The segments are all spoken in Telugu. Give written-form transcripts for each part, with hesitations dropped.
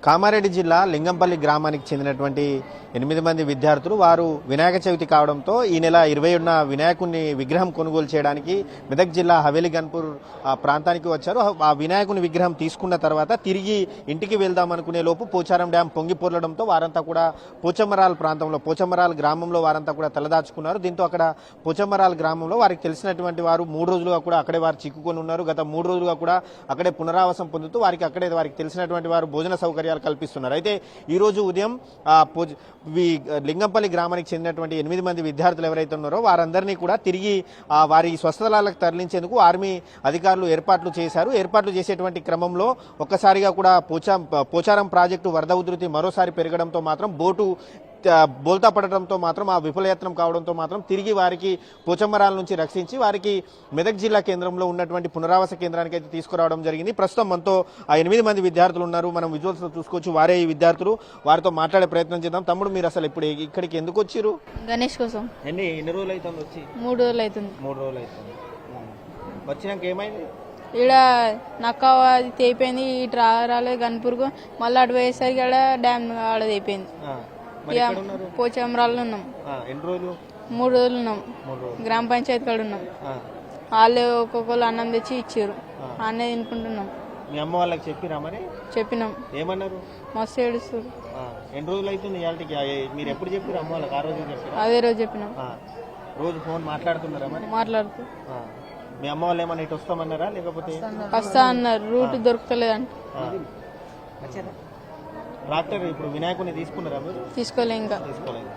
కామారెడ్డి జిల్లా లింగంపల్లి గ్రామానికి చెందినటువంటి 8 మంది విద్యార్థులు వారు వినాయక చవితి కావడంతో ఈ నెల 20న వినాయకుని విగ్రహం కొనుగోలు చేయడానికి మెదక్ జిల్లా హవేలి గన్పూర్ ప్రాంతానికి వచ్చారు. ఆ వినాయకుని విగ్రహం తీసుకున్న తర్వాత తిరిగి ఇంటికి వెళ్దాం అనుకునే లోపు పోచారం డ్యాం పొంగిపొర్లడంతో వారంతా కూడా పోచమ్మరాల్ గ్రామంలో వారంతా కూడా తలదాచుకున్నారు. దీంతో అక్కడ పోచమ్మరాల్ గ్రామంలో వారికి తెలిసినటువంటి వారు 3 రోజులుగా కూడా అక్కడే వారు చిక్కుకొని ఉన్నారు. గత 3 రోజులుగా కూడా అక్కడే పునరావాసం పొందుతూ వారికి తెలిసినటువంటి వారు భోజన సౌకర్యాలు కల్పిస్తున్నారు. అయితే ఈ రోజు ఉదయం లింగంపల్లి గ్రామానికి చెందినటువంటి 8 మంది విద్యార్థులు ఎవరైతే ఉన్నారో వారందరినీ కూడా తిరిగి వారి స్వస్థలాలకు తరలించేందుకు ఆర్మీ అధికారులు ఏర్పాట్లు చేశారు. ఏర్పాట్లు చేసేటువంటి క్రమంలో ఒక్కసారిగా కూడా పోచారం ప్రాజెక్టు వరద ఉధృతి మరోసారి పెరగడంతో మాత్రం బోటు బోల్తా పడటంతో మాత్రం ఆ విఫలయత్నం కావడంతో మాత్రం తిరిగి వారికి పోచమ్మరాల నుంచి రక్షించి వారికి మెదక్ జిల్లా కేంద్రంలో ఉన్నటువంటి పునరావాస కేంద్రానికి అయితే తీసుకురావడం జరిగింది. ప్రస్తుతం మనతో ఆ 8 మంది విద్యార్థులు ఉన్నారు. మనం విజువల్స్ లో చూసుకోవచ్చు. వారే ఈ విద్యార్థులు. వారితో మాట్లాడే ప్రయత్నం చేద్దాం. తమ్ముడు, మీరు అసలు ఇప్పుడు ఇక్కడికి ఎందుకు వచ్చారు? గణేష్ కోసం. ఎన్ని రోజులు అవుతుంది వచ్చి? 3 రోజులు అవుతుంది. 3 రోజులు అవుతుంది. వచ్చినాక ఏమైంది? ఇక్కడ నక్క అది తెగిపోయింది. ఇటు రాలేదు గన్పూర్కు. మళ్ళీ అటు పోయేసరికి ఆడ డ్యామ్ ఆడ తెగిపోయింది. పోచమరాల్లో ఉన్నాం. 3 రోజులు ఉన్నాం. గ్రామ పంచాయతీ కాడ ఉన్నాం. వాళ్ళు ఒక్కొక్కరు అన్నం తెచ్చి ఇచ్చారు. అన్నే తినుకుంటున్నాం. మీ అమ్మ వాళ్ళకి చెప్పిరా మరి? చెప్పినాం. ఏమన్నారు? మస్తు ఏడుస్తారు. ఎన్ని రోజులు అవుతుంది? మీరు ఎప్పుడు చెప్పారు అమ్మ వాళ్ళకి? ఆ రోజు చెప్పారు? అదే రోజు చెప్పినాం. రోజు ఫోన్ మాట్లాడుతున్నారా మరి? మాట్లాడుతూ. మీ అమ్మ వాళ్ళు ఏమన్నా ఇటు వస్తామన్నారా లేకపోతే? వస్తా అన్నారు. రూట్ దొరకలేదంట. ట్రాక్టర్ ఇప్పుడు వినాయకుని తీసుకున్నారా మీరు? తీసుకోలే, ఇంకా తీసుకోలేదు.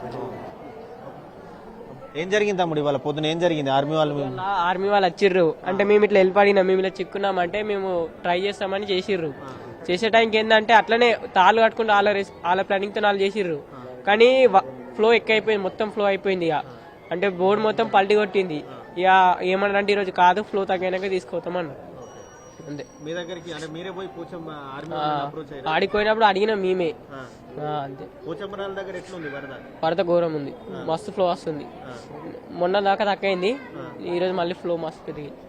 ఏం జరిగింది తమ్ముడు ఇవాళ పొద్దున? ఏం జరిగింది? ఆర్మీ వాళ్ళు వచ్చిర్రు. అంటే మేము ఇట్లా వెళ్ళిపడినాం, మేము ఇలా చిక్కున్నాం అంటే మేము ట్రై చేస్తామని చేసిర్రు. చేసే టైంకి ఏంటంటే అట్లనే తాళ్ళు కట్టుకుంటూ వాళ్ళ ప్లానింగ్ తో వాళ్ళు చేసిర్రు. కానీ ఫ్లో ఎక్కువైపోయింది, మొత్తం ఫ్లో అయిపోయింది. ఇక అంటే బోర్డు మొత్తం పల్టీ కొట్టింది. ఇక ఏమన్నారంటే ఈరోజు కాదు, ఫ్లో తగ్గినాక తీసుకొస్తామన్నారు. అంతే. మీ దగ్గరికి మీరే పోయి ఆడికి పోయినప్పుడు అడిగినాం మేమే. అంతే. పోచమ్మరాల దగ్గర ఎట్లుంది వరద? వరద ఘోరం ఉంది, మస్తు ఫ్లో వస్తుంది. మొన్న దాకా తక్కువైంది, ఈ రోజు మళ్ళీ ఫ్లో మస్తు పెరిగింది.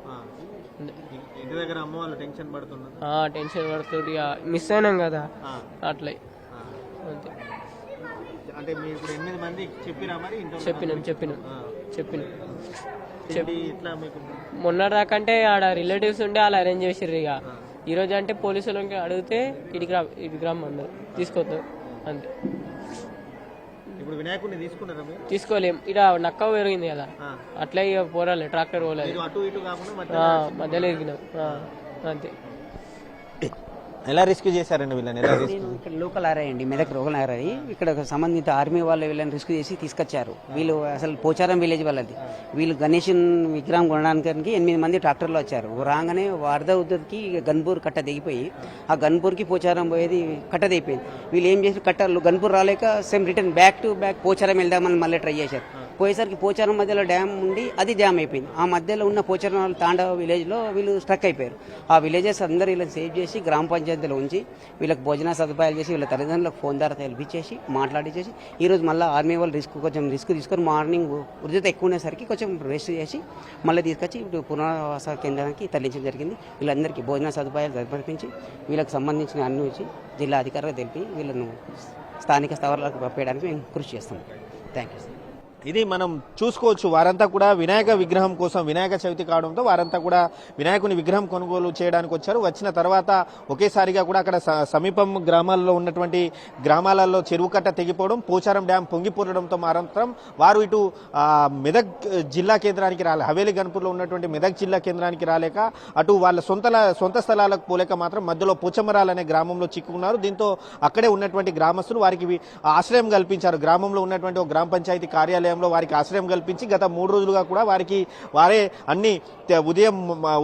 ఇంటి దగ్గర అమ్మ వాళ్ళు టెన్షన్ పడుతున్నారు. టెన్షన్ పడుతుంది, మిస్ అయినాం కదా అట్లా. అంతే. అంటే మీరు ఇప్పుడు 8 మంది చెప్పినా మరి? చెప్పినాం. మొన్న దాకంటే ఆడ రిలేటివ్స్ ఉండే వాళ్ళు అరేంజ్ చేసిర్రు. ఇక ఈ రోజు అంటే పోలీసులకి అడిగితే ఇటుకి రమ్మన్నారు, తీసుకొద్దాం. అంతే. ఇప్పుడు వినాయకుడిని తీసుకున్నారా? తీసుకోలేం, ఇక్కడ నక్క పెరిగింది కదా, అట్లా ఇక పోరాలి. ట్రాక్టర్ పోలేదు, మధ్యలో ఎరిగినాం. అంతే. ఎలా రెస్క్యూ చేశారండి వీళ్ళని? ఇక్కడ లోకల్ ఆర్ఐ అండి, మెదక్ లోకల్ ఆర్ఐ. ఇక్కడ సంబంధిత ఆర్మీ వాళ్ళు వీళ్ళని రెస్క్యూ చేసి తీసుకొచ్చారు. వీళ్ళు అసలు పోచారం విలేజ్ వాళ్ళది. వీళ్ళు గణేష్ విగ్రహం కొనడానికి 8 మంది ట్రాక్టర్లో వచ్చారు. రాగానే వరద ఉద్దతికి గన్పూర్ కట్ట దిగిపోయి ఆ గన్పూర్కి పోచారం పోయేది కట్ట దిగిపోయింది. వీళ్ళు ఏం చేసి కట్టలు గన్పూర్ రాలేక same return back to back Pocharam వెళ్దామని మళ్ళీ ట్రై చేశారు. పోయేసరికి పోచారం మధ్యలో డ్యామ్ ఉండి అది డ్యామ్ అయిపోయింది. ఆ మధ్యలో ఉన్న పోచారం తాండవ విలేజ్లో వీళ్ళు స్ట్రక్ అయిపోయారు. ఆ విలేజెస్ అందరూ వీళ్ళని సేవ్ చేసి గ్రామ పంచాయతీలో ఉంచి వీళ్ళకి భోజన సదుపాయాలు చేసి వీళ్ళ తల్లిదండ్రులకు ఫోన్ ద్వారా తెలిపించేసి మాట్లాడించేసి ఈరోజు మళ్ళీ ఆర్మీ వాళ్ళు కొంచెం రిస్క్ తీసుకొని మార్నింగ్ ఉధృతి ఎక్కువ ఉండేసరికి కొంచెం రెస్ట్ చేసి మళ్ళీ తీసుకొచ్చి ఇప్పుడు పునరావాస కేంద్రానికి తరలించడం జరిగింది. వీళ్ళందరికీ భోజన సదుపాయాలు సమర్పించి వీళ్ళకి సంబంధించిన అన్ని వచ్చి జిల్లా అధికారులకు తెలిపి వీళ్ళను స్థానిక స్థావరాలకు పంపేయడానికి మేము కృషి చేస్తాం. Thank you. ఇది మనం చూసుకోవచ్చు. వారంతా కూడా వినాయక విగ్రహం కోసం, వినాయక చవితి కావడంతో వారంతా కూడా వినాయకుని విగ్రహం కొనుగోలు చేయడానికి వచ్చారు. వచ్చిన తర్వాత ఒకేసారిగా కూడా అక్కడ సమీపం గ్రామాల్లో ఉన్నటువంటి గ్రామాలలో చెరువు కట్ట తెగిపోవడం, పోచారం డ్యాం పొంగిపోవడంతో మాత్రం వారు ఇటు మెదక్ జిల్లా కేంద్రానికి రాలే, హవేలి గన్పూర్లో ఉన్నటువంటి మెదక్ జిల్లా కేంద్రానికి రాలేక అటు వాళ్ళ సొంత స్థలాలకు పోలేక మాత్రం మధ్యలో పోచమ్మరాల్ అనే గ్రామంలో చిక్కుకున్నారు. దీంతో అక్కడే ఉన్నటువంటి గ్రామస్తులు వారికి ఆశ్రయం కల్పించారు. గ్రామంలో ఉన్నటువంటి ఒక గ్రామ పంచాయతీ కార్యాలయం వారికి ఆశ్రయం కల్పించి గత 3 రోజులుగా కూడా వారే అన్ని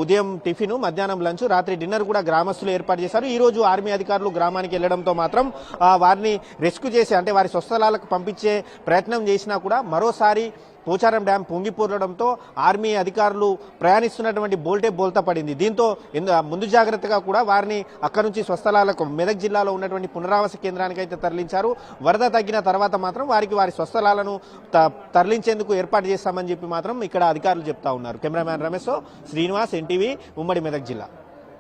ఉదయం టిఫిన్, మధ్యాహ్నం లంచ్, రాత్రి డిన్నర్ కూడా గ్రామస్తులు ఏర్పాటు చేశారు. ఈ రోజు ఆర్మీ అధికారులు గ్రామానికి వెళ్లడంతో మాత్రం వారిని రెస్క్యూ చేసి అంటే వారి స్వస్థలాలకు పంపించే ప్రయత్నం చేసినా కూడా మరోసారి పోచారం డ్యాం పొంగిపోరడంతో ఆర్మీ అధికారులు ప్రయాణిస్తున్నటువంటి బోల్తా పడింది. దీంతో ముందు జాగ్రత్తగా కూడా వారిని అక్కడి నుంచి స్వస్థలాలకు మెదక్ జిల్లాలో ఉన్నటువంటి పునరావాస కేంద్రానికి అయితే తరలించారు. వరద తగ్గిన తర్వాత మాత్రం వారి స్వస్థలాలను తరలించేందుకు ఏర్పాటు చేస్తామని చెప్పి మాత్రం ఇక్కడ అధికారులు చెప్తా ఉన్నారు. కెమెరామ్యాన్ రమేష్, శ్రీనివాస్, ఎన్టీవీ, ఉమ్మడి మెదక్ జిల్లా.